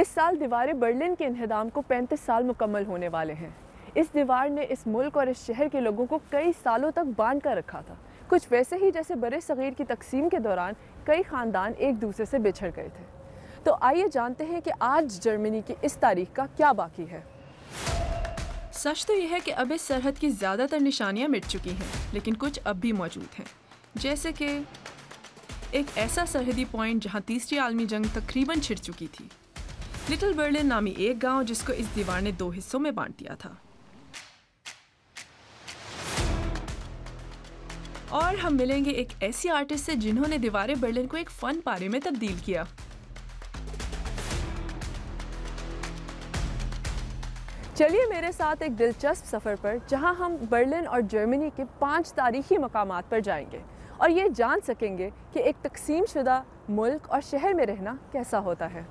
इस साल दीवार बर्लिन के इन्हदाम को 35 साल मुकम्मल होने वाले हैं। इस दीवार ने इस मुल्क और इस शहर के लोगों को कई सालों तक बांध कर रखा था, कुछ वैसे ही जैसे बड़े सगीर की तकसीम के दौरान कई ख़ानदान एक दूसरे से बिछड़ गए थे। तो आइए जानते हैं कि आज जर्मनी की इस तारीख का क्या बाकी है। सच तो यह है कि अब इस सरहद की ज़्यादातर निशानियां मिट चुकी हैं, लेकिन कुछ अब भी मौजूद हैं। जैसे कि एक ऐसा सरहदी पॉइंट जहां तीसरी आलमी जंग तकरीबन छिड़ चुकी थी, लिटिल बर्लिन नामी एक गांव जिसको इस दीवार ने 2 हिस्सों में बांट दिया था। और हम मिलेंगे एक ऐसी आर्टिस्ट से जिन्होंने दीवार बर्लिन को एक फन पारे में तब्दील किया। चलिए मेरे साथ एक दिलचस्प सफ़र पर, जहां हम बर्लिन और जर्मनी के 5 तारीखी मकामात पर जाएंगे और ये जान सकेंगे कि एक तकसीम शुदा मुल्क और शहर में रहना कैसा होता है।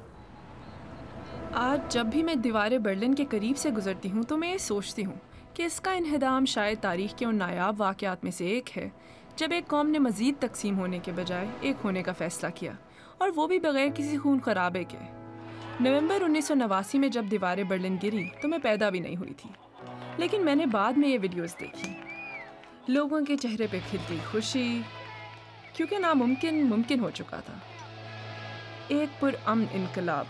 आज जब भी मैं दीवार बर्लिन के करीब से गुजरती हूँ तो मैं ये सोचती हूँ कि इसका इन्हदाम शायद तारीख के उन नायाब वाक़यात में से एक है जब एक कौम ने मज़ीद तकसीम होने के बजाय एक होने का फ़ैसला किया, और वो भी बग़ैर किसी खून खराबे के। नवंबर 1989 में जब दीवार बर्लिन गिरी तो मैं पैदा भी नहीं हुई थी, लेकिन मैंने बाद में ये वीडियोस देखी। लोगों के चेहरे पे खिलती खुशी, क्योंकि नामुमकिन मुमकिन हो चुका था। एक पुरअमन इनकलाब।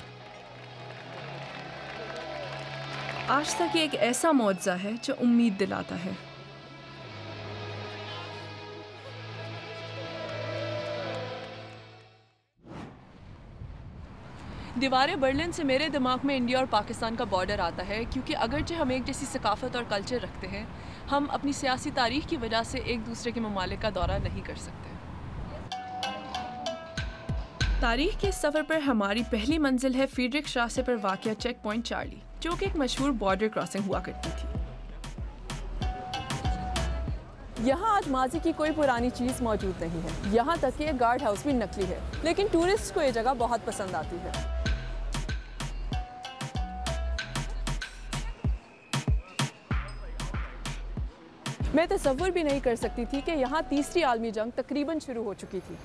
आज तक ये एक ऐसा मौजज़ा है जो उम्मीद दिलाता है। दीवार बर्लिन से मेरे दिमाग में इंडिया और पाकिस्तान का बॉर्डर आता है, क्योंकि अगरचे हम एक जैसी सकाफत और कल्चर रखते हैं, हम अपनी सियासी तारीख की वजह से एक दूसरे के ममालिक का दौरा नहीं कर सकते। तारीख के इस सफ़र पर हमारी पहली मंजिल है फ्रीडरिख श्ट्रासे पर वाक़या चेक पॉइंट चार्ली, जो कि एक मशहूर बॉर्डर क्रॉसिंग हुआ करती थी। यहाँ आज माजी की कोई पुरानी चीज़ मौजूद नहीं है, यहाँ तक कि एक गार्ड हाउस भी नकली है, लेकिन टूरिस्ट को ये जगह बहुत पसंद आती है। मैं तसव्वुर भी नहीं कर सकती थी कि यहाँ तीसरी आलमी जंग तकरीबन शुरू हो चुकी थी।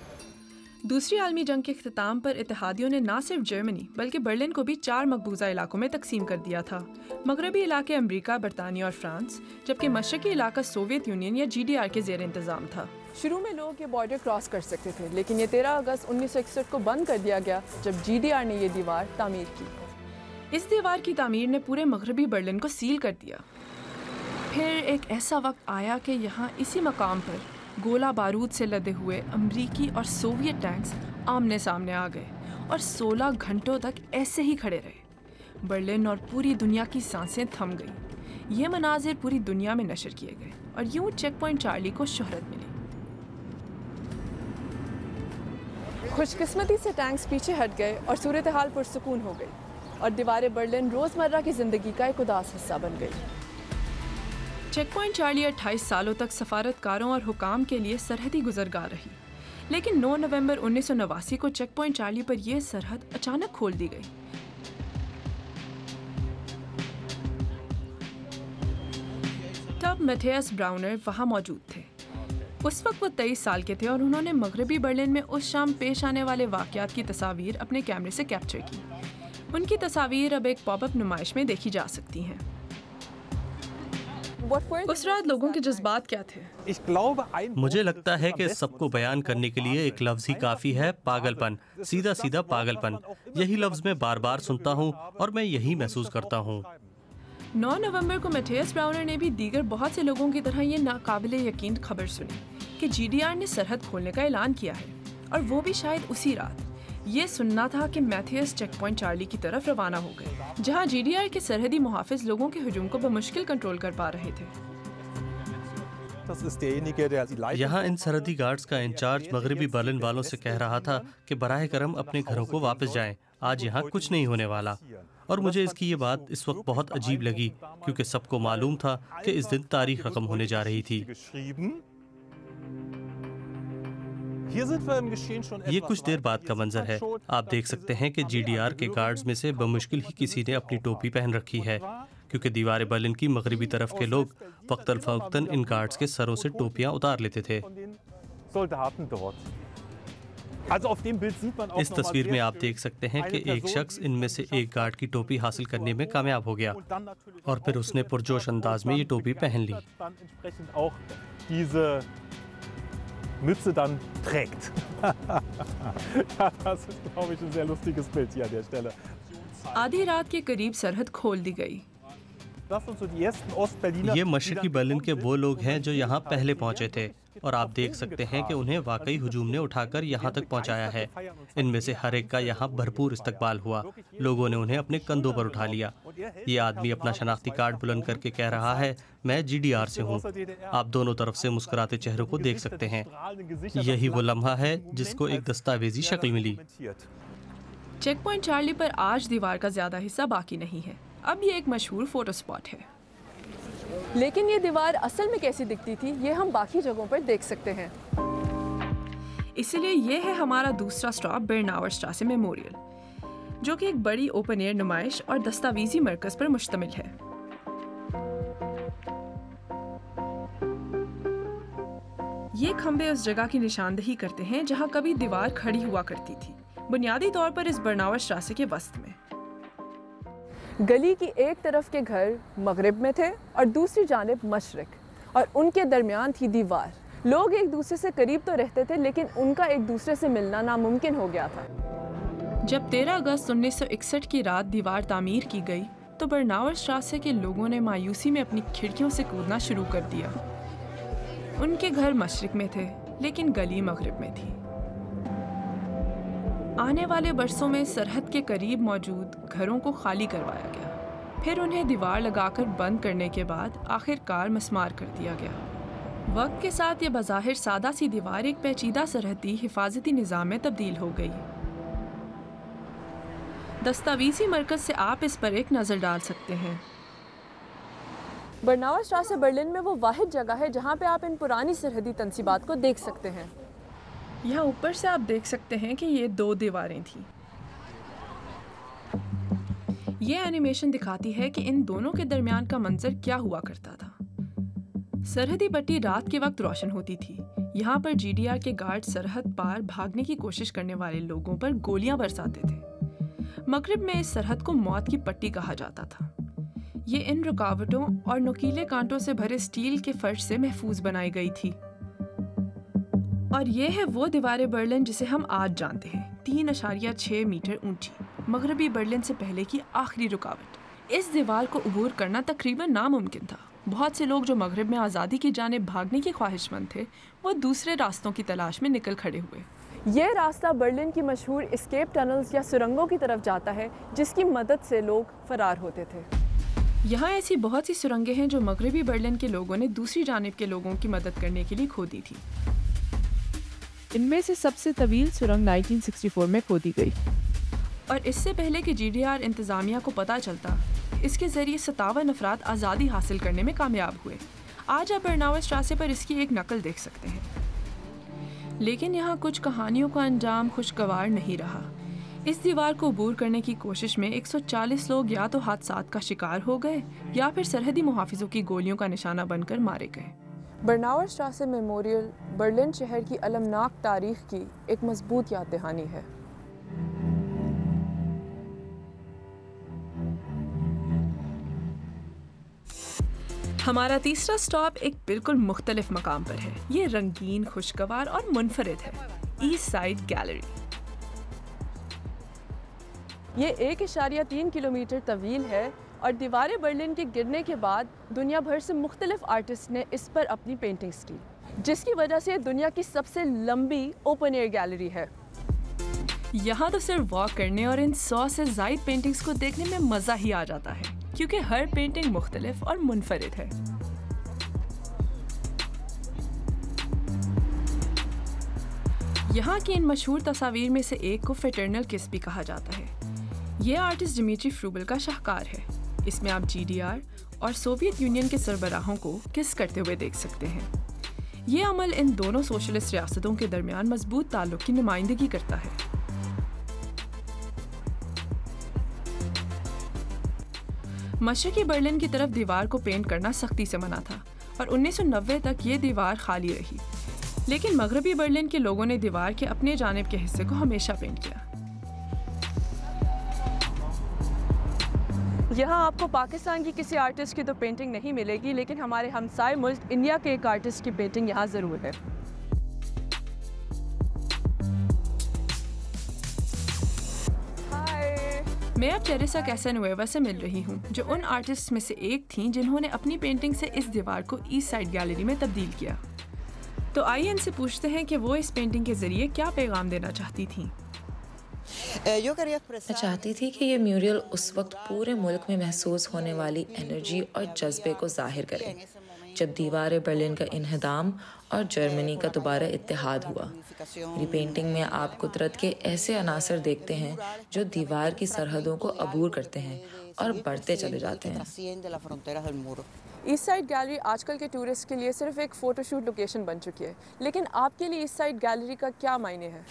दूसरी आलमी जंग के इख्तिताम पर इत्तेहादियों ने न सिर्फ जर्मनी बल्कि बर्लिन को भी 4 मकबूजा इलाकों में तकसीम कर दिया था। मगरबी इलाके अमेरिका, बरतानिया और फ्रांस, जबकि मशरकी इलाका सोवियत यूनियन या GDR के ज़ेर इंतज़ाम था। शुरू में लोग ये बॉर्डर क्रॉस कर सकते थे, लेकिन ये 13 अगस्त 1961 को बंद कर दिया गया जब GDR ने ये दीवार तामीर की। इस दीवार की तामीर ने पूरे मगरबी बर्लिन को सील कर दिया। फिर एक ऐसा वक्त आया कि यहाँ इसी मकाम पर गोला बारूद से लदे हुए अमरीकी और सोवियत टैंक्स आमने सामने आ गए और 16 घंटों तक ऐसे ही खड़े रहे। बर्लिन और पूरी दुनिया की सांसें थम गईं। ये मनाजिर पूरी दुनिया में नशर किए गए और यूं चेक पॉइंट चार्ली को शोहरत मिली। खुशकिस्मती से टैंक्स पीछे हट गए और सूरत हाल पुरसुकून हो गई और दीवार बर्लिन रोज़मर्रा की ज़िंदगी का एक उदास हिस्सा बन गई। चेक पॉइंट चार्ली 28 सालों तक सफारतकारों और हुकाम के लिए सरहदी गुजरगाह रही, लेकिन 9 नवंबर 1989 को चेक पॉइंट चार्ली पर यह सरहद अचानक खोल दी गई। तब मैथियास ब्राउनर वहां मौजूद थे। उस वक्त वो 23 साल के थे और उन्होंने मगरबी बर्लिन में उस शाम पेश आने वाले वाक़यात की तस्वीर अपने कैमरे से कैप्चर की। उनकी तस्वीर अब एक पॉपअप नुमाइश में देखी जा सकती हैं। उस रात लोगों के जज्बात क्या थे? मुझे लगता है कि सबको बयान करने के लिए एक लफ्ज़ ही काफ़ी है, पागलपन। सीधा सीधा पागलपन। यही लफ्ज़ मैं बार बार सुनता हूँ और मैं यही महसूस करता हूँ। 9 नवंबर को मैथियास ब्राउनर ने भी दीगर बहुत से लोगों की तरह ये नाकाबिले यकीन खबर सुनी कि GDR ने सरहद खोलने का ऐलान किया है, और वो भी शायद उसी रात। ये सुनना था कि मैथियास चेक पॉइंट चार्ली की तरफ रवाना हो गए, जहां GDR के सरहदी मुहाफिज लोगों के हुजूम को बमुश्किल कंट्रोल कर पा रहे थे। यहाँ इन सरहदी गार्ड्स का इंचार्ज मगरबी बर्लिन वालों से कह रहा था कि बराह करम अपने घरों को वापस जाएं, आज यहाँ कुछ नहीं होने वाला। और मुझे इसकी ये बात इस वक्त बहुत अजीब लगी, क्योंकि सबको मालूम था कि इस दिन तारीख रकम होने जा रही थी। ये कुछ देर बाद का मंजर है। आप देख सकते हैं कि GDR के गार्ड्स में से बमुश्किल ही किसी ने अपनी टोपी पहन रखी है, क्योंकि दीवार बर्लिन की मगरबी तरफ के लोग वक्तन फवक्तन इन गार्ड्स के सरों से टोपियां उतार लेते थे। इस तस्वीर में आप देख सकते हैं कि एक शख्स इनमें से एक गार्ड की टोपी हासिल करने में कामयाब हो गया और फिर उसने पुरजोश अंदाज में ये टोपी पहन ली। Mütze dann trägt. Ja, das ist, glaube ich, ein sehr lustiges Bild hier an der Stelle. आधी रात के करीब सरहद खोल दी गई। ये मशरकी बर्लिन के वो लोग हैं जो यहाँ पहले पहुँचे थे और आप देख सकते हैं कि उन्हें वाकई हुजूम ने उठाकर यहाँ तक पहुँचाया है। इनमें से हर एक का यहाँ भरपूर इस्तकबाल हुआ। लोगों ने उन्हें अपने कंधों पर उठा लिया। ये आदमी अपना शनाख्ती कार्ड बुलंद करके कह रहा है, मैं GDR से हूँ। आप दोनों तरफ से मुस्कुराते चेहरों को देख सकते हैं। यही वो लम्हा है जिसको एक दस्तावेजी शक्ल मिली। चेक पॉइंट चार्ली पर आज दीवार का ज्यादा हिस्सा बाकी नहीं है। अब ये एक मशहूर फोटो स्पॉट है। लेकिन ये दीवार असल में कैसी दिखती थी, ये हम बाकी जगहों पर देख सकते हैं। इसलिए ये है हमारा दूसरा स्टॉप, बर्नाउर स्ट्रासे मेमोरियल, जो कि एक बड़ी ओपन एयर नुमाइश और दस्तावेजी मरकज पर मुश्तमिल है। ये खंबे उस जगह की निशानदही करते हैं जहां कभी दीवार खड़ी हुआ करती थी, बुनियादी तौर पर इस बर्नाउर स्ट्रासे के वस्त में। गली की एक तरफ के घर मगरिब में थे और दूसरी जानिब मशरिक, और उनके दरमियान थी दीवार। लोग एक दूसरे से करीब तो रहते थे, लेकिन उनका एक दूसरे से मिलना नामुमकिन हो गया था। जब 13 अगस्त 1961 की रात दीवार तामीर की गई तो बर्नाउर स्ट्रासे के लोगों ने मायूसी में अपनी खिड़कियों से कूदना शुरू कर दिया। उनके घर मशरिक में थे, लेकिन गली मगरिब में थी। आने वाले बरसों में सरहद के करीब मौजूद घरों को खाली करवाया गया। फिर उन्हें दीवार लगाकर बंद करने के बाद आखिरकार मस्मार कर दिया गया। वक्त के साथ ये बज़ाहिर सादा सी दीवार एक पेचीदा सरहदी हिफाजती निज़ाम में तब्दील हो गई। दस्तावेजी मरकज से आप इस पर एक नज़र डाल सकते हैं। बर्नाउर स्ट्रासे बर्लिन में वो वाहिद जगह है जहाँ पे आप इन पुरानी सरहदी तंसीबात को देख सकते हैं। यहाँ ऊपर से आप देख सकते हैं कि ये 2 दीवारें थीं। ये एनिमेशन दिखाती है कि इन दोनों के दरमियान का मंजर क्या हुआ करता था। सरहदी पट्टी रात के वक्त रोशन होती थी। यहाँ पर GDR के गार्ड सरहद पार भागने की कोशिश करने वाले लोगों पर गोलियां बरसाते थे। मगरिब में इस सरहद को मौत की पट्टी कहा जाता था। ये इन रुकावटों और नुकीले कांटों से भरे स्टील के फर्श से महफूज बनाई गई थी। और ये है वो दीवारें बर्लिन जिसे हम आज जानते हैं, 3.6 मीटर ऊंची, मगरबी बर्लिन से पहले की आखिरी रुकावट। इस दीवार को अबूर करना तकरीबन नामुमकिन था। बहुत से लोग जो मगरिब में आज़ादी की जानिब भागने के ख्वाहिशमंद थे, वो दूसरे रास्तों की तलाश में निकल खड़े हुए। ये रास्ता बर्लिन की मशहूर एस्केप टनल्स या सुरंगों की तरफ जाता है, जिसकी मदद से लोग फरार होते थे। यहाँ ऐसी बहुत सी सुरंगें हैं जो मगरबी बर्लिन के लोगों ने दूसरी जानिब के लोगों की मदद करने के लिए खोदी थी। इनमें से सबसे तवील सुरंग 1964 में खोदी गई, और इससे पहले कि GDR इंतज़ामिया को पता चलता, इसके ज़रिए 57 अफराद आज़ादी हासिल करने में कामयाब हुए। आज आप बर्नाउर स्ट्रासे पर इसकी एक नकल देख सकते हैं। लेकिन यहाँ कुछ कहानियों का अंजाम खुशगवार नहीं रहा। इस दीवार को अबूर करने की कोशिश में 140 लोग या तो हादसात का शिकार हो गए या फिर सरहदी मुहाफिजों की गोलियों का निशाना बनकर मारे गए। बर्नाउर स्ट्रासे मेमोरियल बर्लिन शहर की अलमनाक तारीख की एक मजबूत याद दहानी है। हमारा तीसरा स्टॉप एक बिल्कुल मुख्तलिफ मकाम पर है। ये रंगीन, खुशगवार और मुनफरिद है, ईस्ट साइड गैलरी। ये 1.3 किलोमीटर तवील है और दीवारें बर्लिन के गिरने के बाद दुनिया भर से मुख्तलिफ आर्टिस्ट ने इस पर अपनी पेंटिंग्स की, जिसकी वजह से दुनिया की सबसे लंबी ओपन एयर गैलरी है। यहाँ तो सिर्फ वॉक करने और इन 100 से ज़ायद पेंटिंग्स को देखने में मज़ा ही आ जाता है, क्योंकि हर पेंटिंग मुख्तलिफ और मुनफरिद है। यहाँ की इन मशहूर तस्वीर में से एक को फेटर्नल किस भी कहा जाता है। ये आर्टिस्ट डिमिट्री फ्रूबल का शाहकार है। इसमें आप GDR और सोवियत यूनियन के सरबराहों को किस करते हुए देख सकते हैं। ये अमल इन दोनों सोशलिस्ट रियासतों के दरमियान मजबूत ताल्लुक की नुमाइंदगी करता है। मशरकी बर्लिन की तरफ दीवार को पेंट करना सख्ती से मना था और 1990 तक ये दीवार खाली रही। लेकिन मगरबी बर्लिन के लोगों ने दीवार के अपने जानिब के हिस्से को हमेशा पेंट किया। यहाँ आपको पाकिस्तान की किसी आर्टिस्ट की तो पेंटिंग नहीं मिलेगी, लेकिन हमारे हमसाए मुल्क इंडिया के एक आर्टिस्ट की पेंटिंग यहाँ ज़रूर है। मैं अब टेरेसा कैसानुएवा से मिल रही हूँ, जो उन आर्टिस्ट में से एक थीं जिन्होंने अपनी पेंटिंग से इस दीवार को ईस्ट साइड गैलरी में तब्दील किया। तो आइए इनसे पूछते हैं कि वो इस पेंटिंग के ज़रिए क्या पैगाम देना चाहती थीं। मैं चाहती थी कि ये म्यूरियल उस वक्त पूरे मुल्क में महसूस होने वाली एनर्जी और जज्बे को जाहिर करे जब दीवार बर्लिन का इन्हदाम और जर्मनी का दोबारा इत्तेहाद हुआ। मेरी पेंटिंग में आप कुदरत के ऐसे अनासर देखते हैं जो दीवार की सरहदों को अबूर करते हैं और बढ़ते चले जाते हैं। ईस्ट साइड गैलरी आजकल के टूरिस्ट के लिए सिर्फ एक फ़ोटोशूट लोकेशन बन चुकी है, लेकिन आपके लिए ईस्ट साइड गैलरी का क्या मायने है?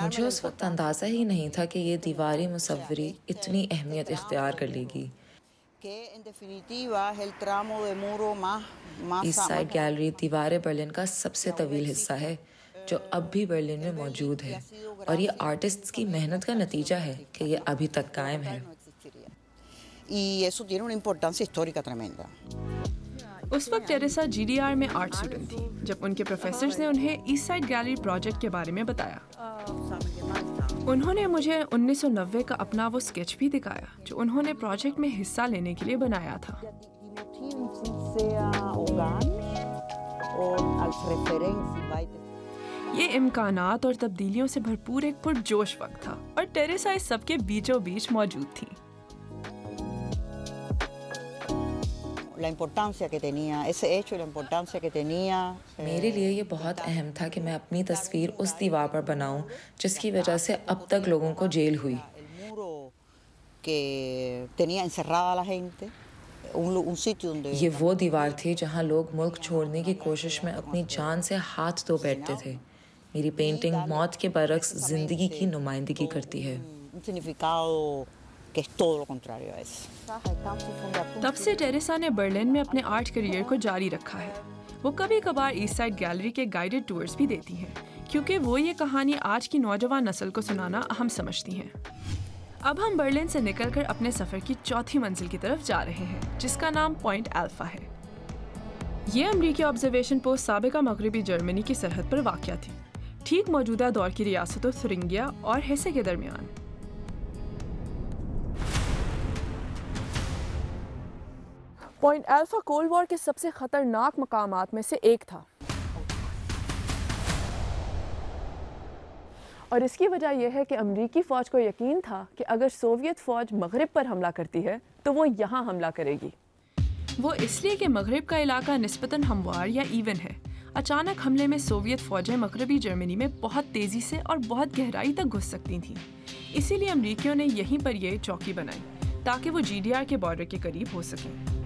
मुझे उस वक्त अंदाज़ा ही नहीं था कि ये दीवारी मुसव्वरी इतनी अहमियत इख्तियार कर लेगी। ईस्ट साइड गैलरी दीवार बर्लिन का सबसे तवील हिस्सा है जो अब भी बर्लिन में मौजूद है, और ये आर्टिस्ट्स की मेहनत का नतीजा है कि ये अभी तक कायम है। उस वक्त टेरेसा GDR में आर्ट स्टूडेंट थी जब उनके प्रोफेसर्स ने उन्हें ईस्ट साइड गैलरी प्रोजेक्ट के बारे में बताया। उन्होंने मुझे 1990 का अपना वो स्केच भी दिखाया जो उन्होंने प्रोजेक्ट में हिस्सा लेने के लिए बनाया था। ये इम्कानात और तब्दीलियों से भरपूर एक पुरजोश वक्त था और टेरेसा इस सबके बीचों बीच मौजूद थी। मेरे लिए ये बहुत अहम था कि मैं अपनी तस्वीर उस दीवार पर बनाऊं जिसकी वजह से अब तक लोगों को जेल हुई। ये वो दीवार थी जहां लोग मुल्क छोड़ने की कोशिश में अपनी जान से हाथ धो बैठते थे। मेरी पेंटिंग मौत के बरक्स जिंदगी की नुमाइंदगी करती है। तब से टेरेसा ने बर्लिन में अपने आर्ट करियर को जारी रखा है। वो कभी कभार ईस्ट साइड गैलरी के गाइडेड टूर्स भी देती हैं, क्योंकि वो ये कहानी आज की नौजवान नस्ल को सुनाना अहम समझती हैं। अब हम बर्लिन से निकलकर अपने सफ़र की चौथी मंजिल की तरफ जा रहे हैं, जिसका नाम पॉइंट अल्फा है। ये अमरीकी ऑब्जर्वेशन पोस्ट साबिका मगरबी जर्मनी की सरहद पर वाक़या थी, ठीक मौजूदा दौर की रियासतों थुरिंगिया और हेसे के दरमियान। पॉइंट अल्फा कोल्ड वॉर के सबसे खतरनाक मकामात में से एक था, और इसकी वजह यह है कि अमरीकी फ़ौज को यकीन था कि अगर सोवियत फ़ौज मगरिब पर हमला करती है तो वो यहाँ हमला करेगी। वो इसलिए कि मगरिब का इलाका निस्बतन हमवार या इवन है। अचानक हमले में सोवियत फ़ौजें मगरबी जर्मनी में बहुत तेज़ी से और बहुत गहराई तक घुस सकती थीं। इसीलिए अमरीकियों ने यहीं पर यह चौकी बनाई ताकि वो GDR के बॉर्डर के करीब हो सकें।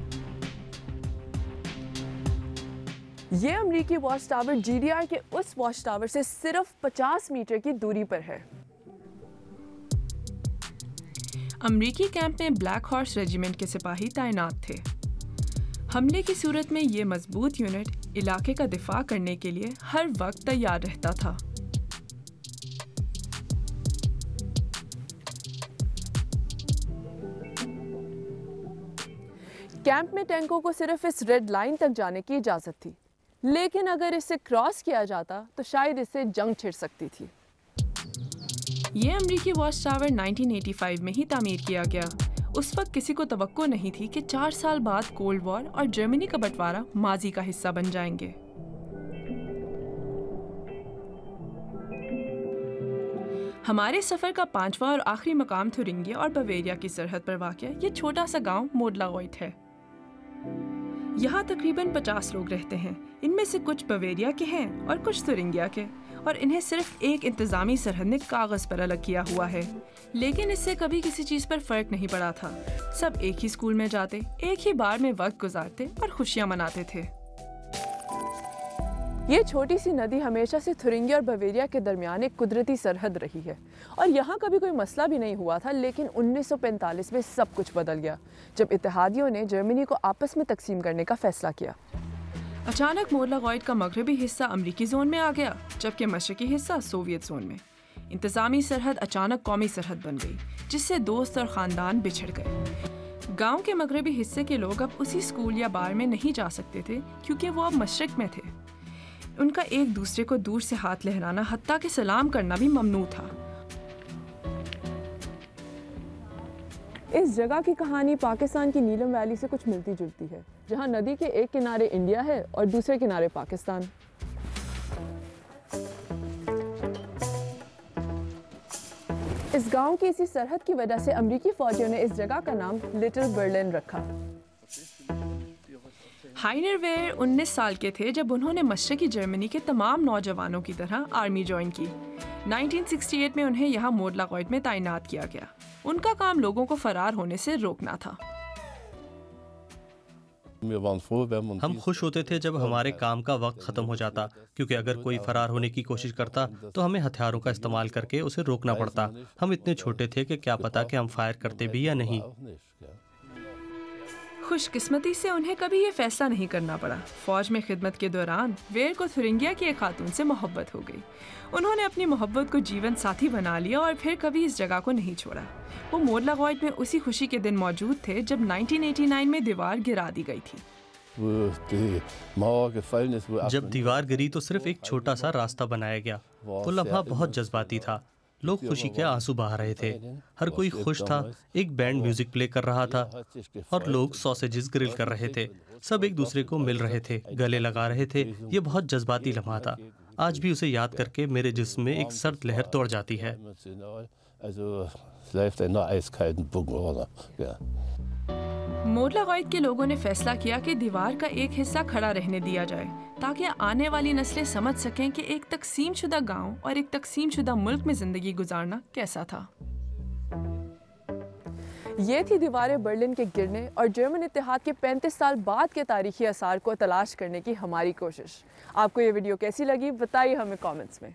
ये अमरीकी वॉच टावर GDR के उस वॉच टावर से सिर्फ 50 मीटर की दूरी पर है। अमरीकी कैंप में ब्लैक हॉर्स रेजिमेंट के सिपाही तैनात थे। हमले की सूरत में ये मजबूत यूनिट इलाके का दिफा करने के लिए हर वक्त तैयार रहता था। कैंप में टैंकों को सिर्फ इस रेड लाइन तक जाने की इजाज़त थी, लेकिन अगर इसे क्रॉस किया जाता तो शायद इससे जंग छिड़ सकती थी। ये अमरीकी वॉच टावर 1985 में ही तामीर किया गया। उस वक्त किसी को तवक्को नहीं थी कि 4 साल बाद कोल्ड वॉर और जर्मनी का बंटवारा माजी का हिस्सा बन जाएंगे। हमारे सफ़र का 5वां और आखिरी मकाम थुरिंगिया और बवेरिया की सरहद पर वाक़या ये छोटा सा गांव मोडलागोइट है। यहाँ तकरीबन 50 लोग रहते हैं। इनमें से कुछ बवेरिया के हैं और कुछ थुरिंगिया के, और इन्हें सिर्फ एक इंतज़ामी सरहद ने कागज़ पर अलग किया हुआ है। लेकिन इससे कभी किसी चीज़ पर फ़र्क नहीं पड़ा था। सब एक ही स्कूल में जाते, एक ही बार में वक्त गुजारते और खुशियाँ मनाते थे। ये छोटी सी नदी हमेशा से थुरिंगिया और बवेरिया के दरमियान एक कुदरती सरहद रही है, और यहाँ कभी कोई मसला भी नहीं हुआ था। लेकिन 1945 में सब कुछ बदल गया जब इत्तेहादियों ने जर्मनी को आपस में तकसीम करने का फैसला किया। अचानक मोरलागॉयड का मगरबी हिस्सा अमरीकी जोन में आ गया, जबकि मशरकी हिस्सा सोवियत जोन में। इंतज़ामी सरहद अचानक कौमी सरहद बन गई, जिससे दोस्त और ख़ानदान बिछड़ गए। गांव के मगरबी हिस्से के लोग अब उसी स्कूल या बार में नहीं जा सकते थे, क्योंकि वो अब मशरक में थे। उनका एक दूसरे को दूर से हाथ लहराना, हत्ता के सलाम करना भी ममनू था। इस जगह की कहानी पाकिस्तान की नीलम वैली से कुछ मिलती जुलती है, जहां नदी के एक किनारे इंडिया है और दूसरे किनारे पाकिस्तान। इस गांव की इसी सरहद की वजह से अमरीकी फौजियों ने इस जगह का नाम लिटिल बर्लिन रखा। हाइनर वेयर 19 साल के थे जब उन्होंने मशरकी जर्मनी के तमाम नौजवानों की तरह आर्मी ज्वाइन की। 1968 में उन्हें यहाँ मोरलागॉयड में तैनात किया गया। उनका काम लोगों को फरार होने से रोकना था। हम खुश होते थे जब हमारे काम का वक्त खत्म हो जाता, क्योंकि अगर कोई फरार होने की कोशिश करता तो हमें हथियारों का इस्तेमाल करके उसे रोकना पड़ता। हम इतने छोटे थे कि क्या पता कि हम फायर करते भी या नहीं। खुशकिस्मती से उन्हें कभी ये फैसला नहीं करना पड़ा। फौज में खिदमत के दौरान वेयर को थुरिंगिया की एक खातून से मोहब्बत हो गई। उन्होंने अपनी मोहब्बत को जीवन साथी बना लिया और फिर कभी इस जगह को नहीं छोड़ा। वो मोरलागॉयड में उसी खुशी के दिन मौजूद थे जब 1989 में दीवार गिरा दी गई थी। जब दीवार गिरी तो सिर्फ एक छोटा सा रास्ता बनाया गया। वो लम्हा बहुत जज्बाती था। लोग खुशी के आंसू बहा रहे थे। हर कोई खुश था। एक बैंड म्यूजिक प्ले कर रहा था और लोग सॉसेजेस ग्रिल कर रहे थे। सब एक दूसरे को मिल रहे थे, गले लगा रहे थे। ये बहुत जज्बाती लम्हा था। आज भी उसे याद करके मेरे जिस्म में एक सर्द लहर दौड़ जाती है। मोरलागॉयड के लोगों ने फैसला किया कि दीवार का एक हिस्सा खड़ा रहने दिया जाए, ताकि आने वाली नस्लें समझ सकें कि एक तकसीमशुदा गांव और एक तकसीमशुदा मुल्क में ज़िंदगी गुजारना कैसा था। ये थी दीवारें बर्लिन के गिरने और जर्मन इत्तेहाद के 35 साल बाद के तारीखी आसार को तलाश करने की हमारी कोशिश। आपको ये वीडियो कैसी लगी बताइए हमें कमेंट्स में।